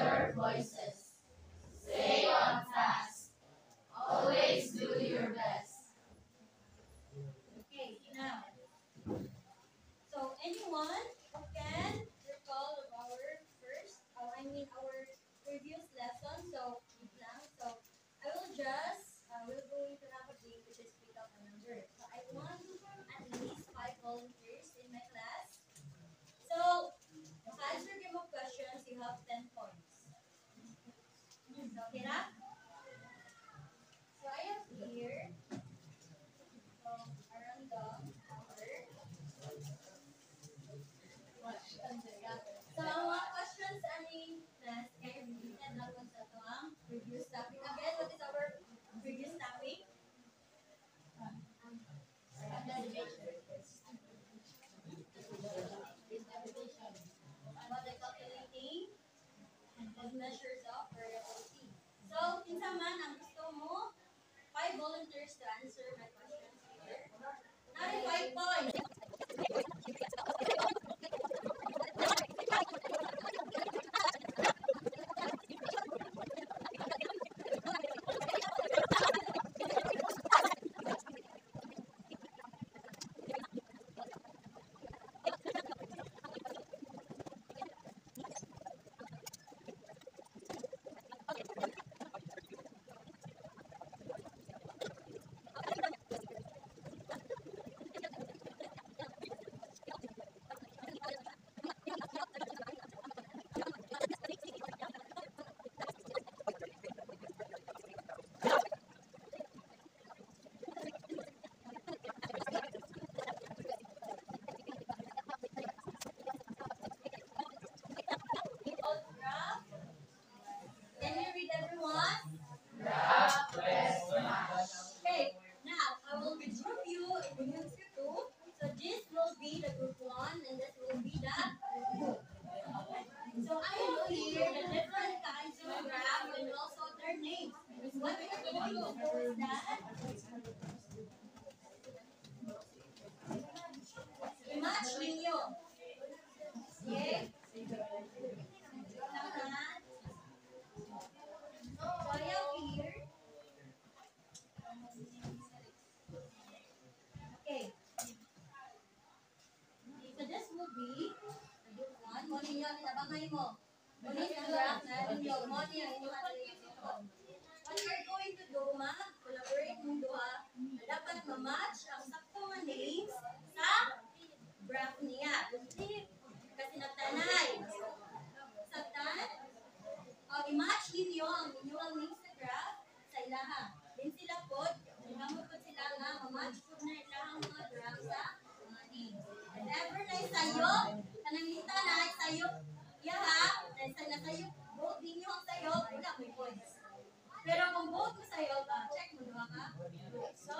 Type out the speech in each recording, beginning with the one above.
their voices. Stay on task. Always do your best. Okay, now. So anyone who can recall of our our previous lesson. So wait lang. So I will just we're going to have a game which is pick up a number. So I want at least 5 volunteers in my class. So to answer game of questions, you have 10 points. So okay na? So I have here a random number. So, ang mga questions ani class kay related lang po sa ito ang previous topic. Again, what is our previous topic? About the calculating of measures of variability. So, kinsa man ang gusto mo, 5 volunteers to answer my questions here. Now, 5 points. Can you read everyone? Okay, now I will group you in groups of 2. So this will be the group 1 and this will be the group 2. So I know here the different kinds of graph and also their names. What we are going to do is that image ninyo. Okay? So I have here. Okay. So this will be the group 1. Mo ninyo, tinabangay mo. Ulit ang graph na ninyo. Mo ninyo, what we're going to do, collaborate mong duha, dapat ma-match ang sakto nga names sa graph niya. Kasi nagtanay. Saktan? I-match ninyo ang inyong names sa graph sa ilaha. Then sila po, nagamot po sila nga, ma-match po na ilahang mga graph sa mga names. If ever na isayo, kanangita na isayo, yaha, na sayo, both ninyo ang sayo, wala may points. Pero kung both mo sayo, check mo diba ka? So,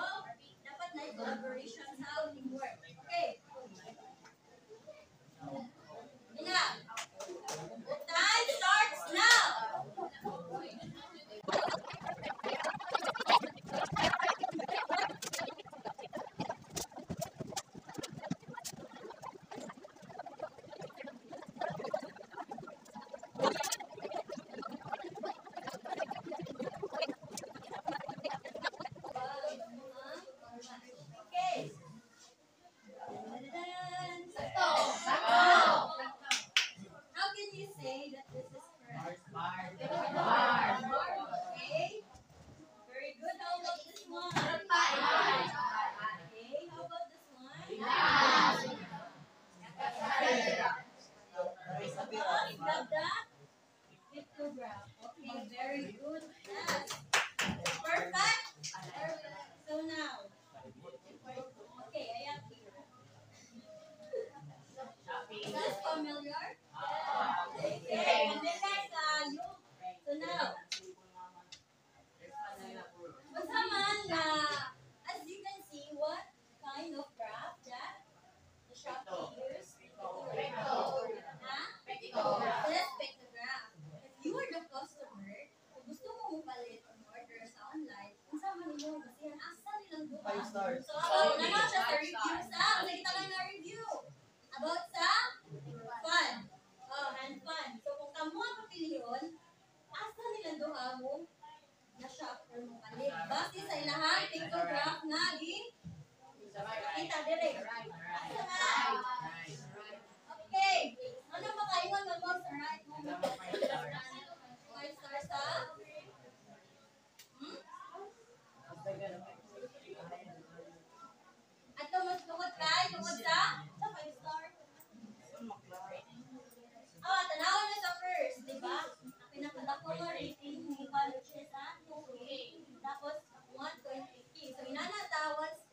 dapat na collaboration sa teamwork. Okay. Ina. Time starts now. Okay. How can you say that this is correct? Okay. Very good. How about this one? Okay. How about this one? Got that? Pictograph. Okay. Very good. Yes. Perfect. So now. Okay, I have here. That's familiar? Okay, familiar sa you. So now, basta man na, as you can see, what kind of graph that the Shopee used? This pictograph. If you are the customer, kung gusto mo palit on order sa online, kung saan man mo, basihan, asa nilang duha. So, about na siya sa review sa, nakita lang na review. About sa fun. Oh, hand fun. So, kung kamo ang papiliho, karon, asa nilang duha mo na shock or mo palit. Base sa ilahang pictograph na kita dire. Asa nga? Okay. Ano ba kayo nga mo sa right mo? 5 stars sa? Ato mas tungod kay tungod sa 5 star. Tanawin na sa first, di ba? Ang pinakadako mo rating ni colleges sa 2A. Tapos 1.50. So inanatawas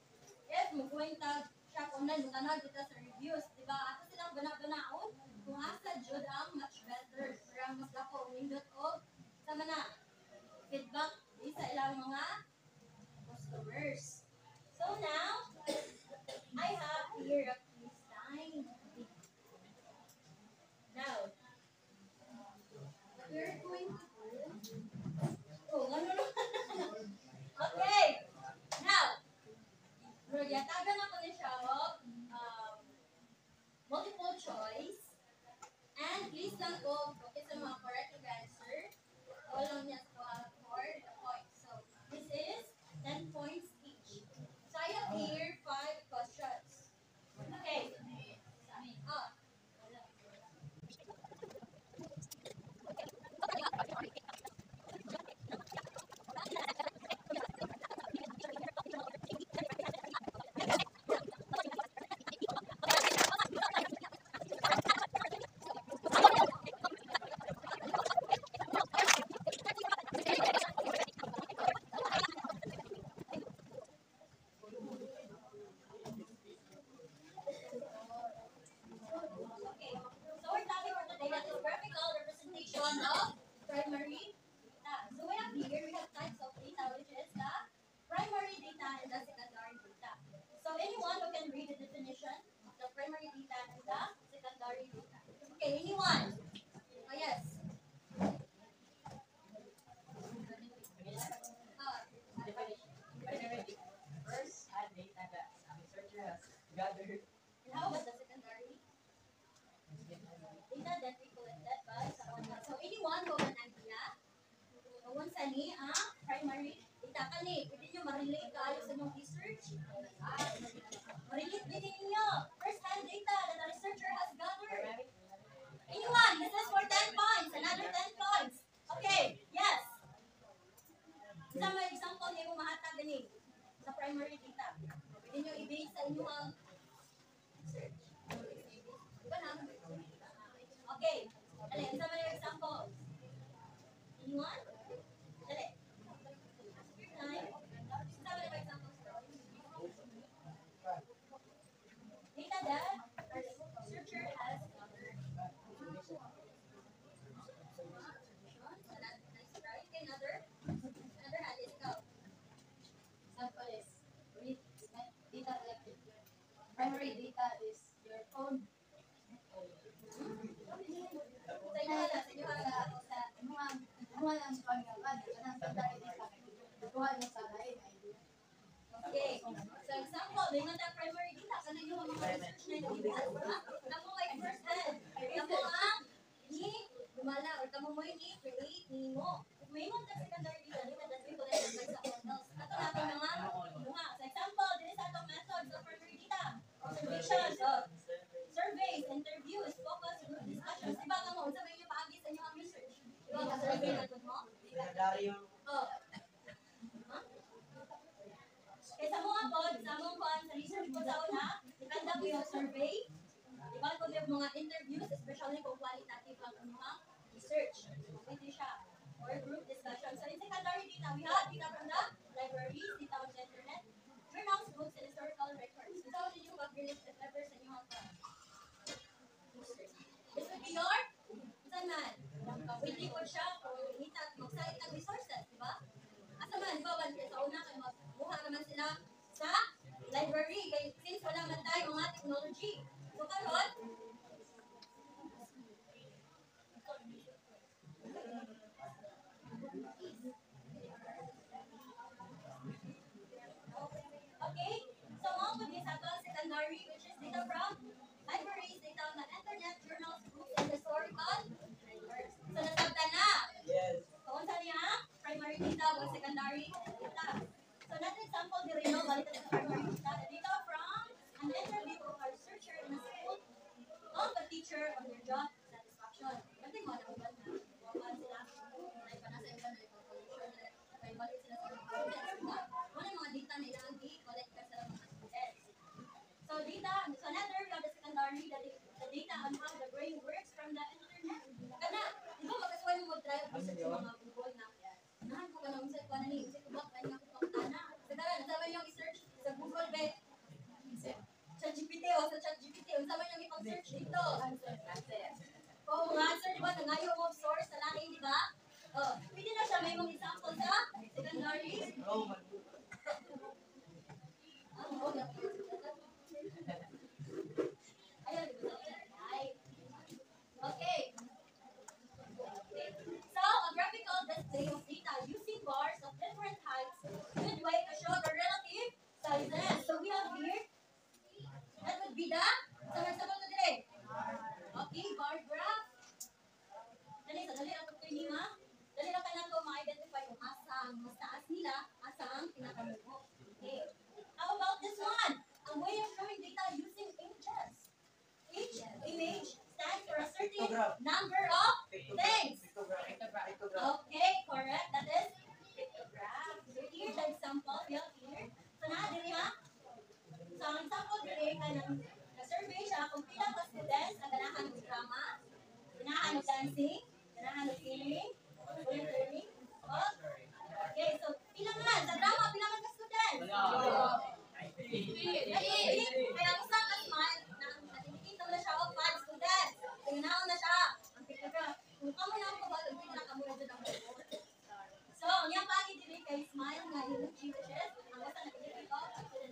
if magkwenta siya kung nagtanaw dito sa reviews, di ba? Ato silang gana-ganaon kung asa jud ang much better. Pero mas dako nindot og sama na feedback di sa ilang mga customers. So now, I have here a quiz time. Now, what we're going to do... Oh, ano? Okay. Now, yatagan ako ni siya multiple choice. And please lang ko focus sa mga correct answer. All lang niya sa for the points. So, this is 10 points each. So, I have here 5 questions. Okay. Of primary data. So we have here, we have types of data, which is the primary data and the secondary data. So anyone who can read the definition of the primary data and the secondary data. Okay, anyone? Oh, yes. First, add data that the researcher has gathered. And how about the secondary? Data that we collected by someone else. So anyone who has an idea, kung sa ni ang primary data kani, pwede nyo ma-relate kayo sa inyong research. Ma-relate din ninyo. First-hand data that the researcher has gathered. Anyone? This is for 10 points. Another 10 points. Okay, yes. Isa may example niyo mahatag din sa primary data. Pwede nyo i-base sa inyong research. Diba na? Okay. Dali, isa may example. Anyone? Dali. Time. Isa may example. Data that our researcher has gathered. Another hand is go. Example is data collected. Primary data is your phone. Sa inyo hala, sa inyo hala. Mga lang sa pangyakan, kanang secondary data. Kuha mo sa lain. Okay. So example, may mga primary data kana yung mga research na data. Namo kay first hand. Namo ang ni gumala or tamo mo ni create nimo. May mga secondary data ni that we collect by someone else. Ato natin mga sa example, dili sa atong methods of primary data. Observations, surveys, interviews, focus group discussions. Diba ka mo, unsa may inyo paagi sa inyong research? Diba ka survey na mo? Secondary yung Oh. Kaya sa mga pod, sa mga pod, sa research po sa una, ikanda po yung survey. Iba po yung mga interviews, especially kung qualitative ang mga research. Pwede siya. Or group discussion. So in secondary data, we have data from the libraries, data on the internet, journals, books, and historical records. So how did you pag-release the papers sa inyong research? This would be your, saan man? Pwede po siya kung mag-site ng resources, di ba? Asa man, di ba, sa una kayo magbuha naman sila sa library. Kaya since wala man tayo mga technology. So karon, okay, so mga po din sa ito secondary, which is data from libraries, data on the internet, journals, books, and historical records. So nasabta na. secondary data. So natin example diri no balik sa primary data. The data from an interview of a researcher in a school of a teacher on their job satisfaction. Kasi mo na uban na wapan sila ay panasa uban na conclusion na may balik sila sa students. Ano yung mga data na ilang i-collect ka sa mga students. So data, so another we have the secondary, the data on how the brain works from the internet. Kana, di ba magkasuway mo mag-try of research sa mga Google na nahan ko ka na usay ko na ni, usay ko ba kaya nga ko pangtana. Sagaran, sama yung i-search sa Google bet. Sa GPT o sa ChatGPT, sama yung ipag-search dito. Kung mga answer, di ba, nangayo mo source sa lahi, di ba? Oh, pwede na siya, may mga example sa secondary. Okay. So, a graphical display of data using bars of different heights, good way to show the relative sizes. So, we have here, that would be the, sama-sama to dire. Okay, bar graph. Dali lang ito kayo ma. Dali lang ka na ito ma-identify kung asang mas taas nila, asang pinakamubo. Okay. How about this one? A way of showing data using images. Each image stands for a certain number of things. Okay, correct. That is pictograph. So here's the example. We have here. So na, dili ha? So ang example dili ka na-survey siya kung pila ka students ang ganahan ng drama, ganahan ng dancing, ganahan ng singing, ulit learning. Okay, so pila man sa drama, pila man ka students? Kaya ang isang ka-smile, natindikin na siya of 5 students. Tingnan na siya. Ang pictograph. Kung kamo na ako ba, pila ka muna dyan ang so, ang yung pagi dili kay smile nga yung changes. Ang basta natindikin ko.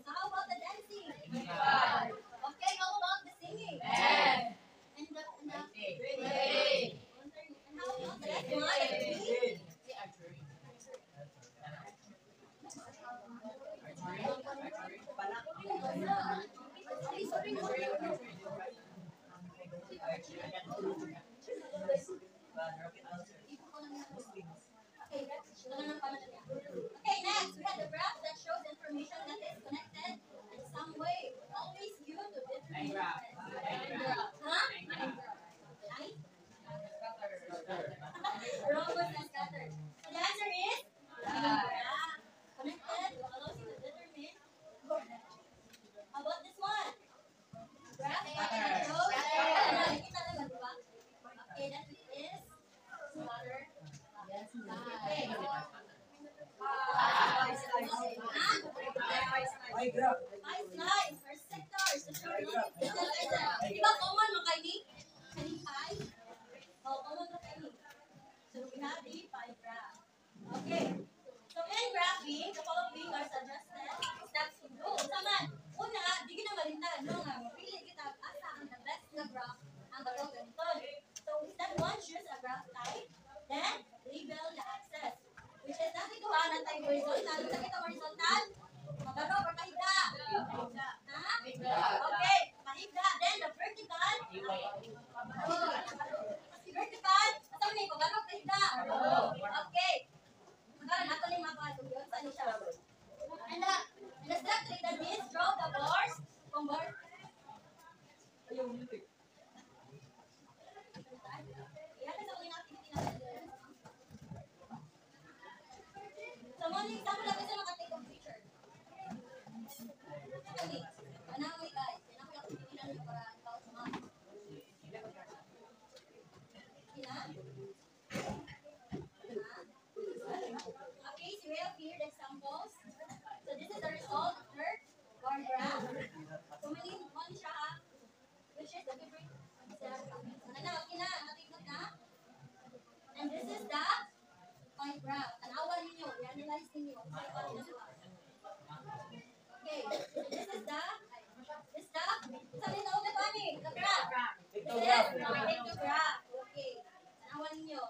So, how about the dancing? Okay, how about the singing? And the and how about the last one? Okay, next we have the graph that shows information that is connected in some way. Always due to different huh? Line? Robust and scattered. So the answer is graph. Connected allows you to determine. How about this one? Graph that shows. Nakikita naman, di ba? Okay, that is scatter. Okay. Five slides or sectors to show relative. Di ba common mo kayo ni? Kaning five? Oh, common mo kayo ni. So we have the five graph. Okay. So in graphing, the following are suggested steps to do. Saman, una, di kita malintan, no nga, mapili kita asa ang the best na graph ang batong ganito. So step 1, choose a graph type. Then, label the axis. Which is natin kuhaan ang tayo horizontal. Kung nakita horizontal, magano or kahigda? Ha? Okay, kahigda. Then, the vertical. Vertical. Asa mo ni, magano kahigda? Okay. Magano, nato na yung mga yun. Saan siya? And the step 3 that is, draw the bars. Kung bar. Ayun, music. So, mga example natin sa mga take of picture. Okay. Anamay guys. Anamay ako pinipinan nyo para ikaw sumama. Sina? Okay, so we have here the examples. So, this is the result of her bar graph. So, mali siya ha. Which is the different. Ano, okay na? Natikot na? And this is the point graph. Tanawan ninyo. I-analyze ninyo. Okay. This is the sabi na ulit kami. The graph. This is the graph. Okay. Tanawan ninyo.